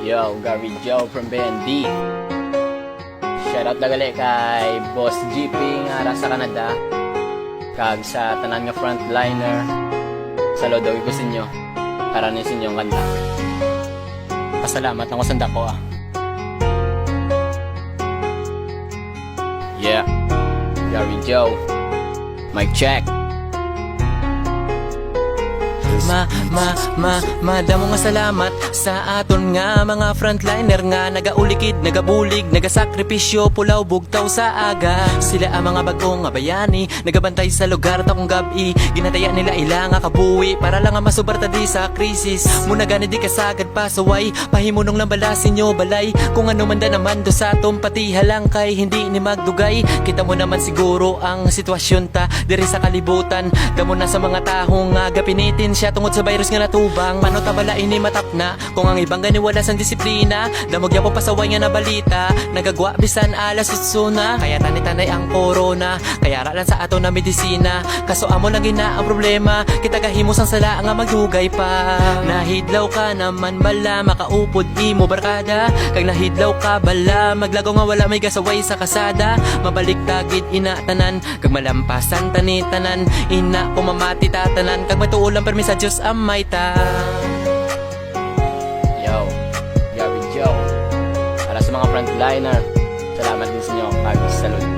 Yo, Gary Joe from BND. Shoutout na gali kay Boss GP nga sa Canada. Kag sa tanan nga frontliner. Saludo ko sa inyo. Para ni sa inyong kanta. Pasalamat ako sa dako Yeah, Gary Joe. Mic check. Madamo nga salamat sa aton nga mga frontliner nga nagaulikid, nagabulig, nagasakripisyo, pulaw, bugtaw sa aga. Sila ang mga bagong nga bayani, nagabantay sa lugar takong gabi. Ginataya nila ila nga kabuhi para lang nga masubarta di sa krisis. Muna gani di kasagad pasaway, pahimunong lang balasin nyo balay. Kung ano man da naman do sa atom pati halang kay hindi ni magdugay. Kita mo naman siguro ang sitwasyon ta diri sa kalibutan. Damo na sa mga tahong nga gapinitin siya tungod sa virus nga natubang. Mano tabala ini matapna kung ang ibang gani wala sang disiplina. Damog yapo pasaway nga na balita, nagagwa bisan alas sutsuna. Kaya tani-tanay ang corona, kaya ralan sa ato na medisina. Kaso amo lang gina ang problema, kita gahimo sang sala nga magdugay pa. Nahidlaw ka naman bala, makaupod imo barkada. Kag nahidlaw ka bala, maglagaw nga wala may gasaway sa kasada. Mabalik tagid ina tanan, kag malampasan tani-tanan. Ina kumamati tatanan, kag matuulang permi sa Diyos amay ta. Yo, Gary Joe. Para sa mga frontliner, salamat din sa inyo. Kag salud.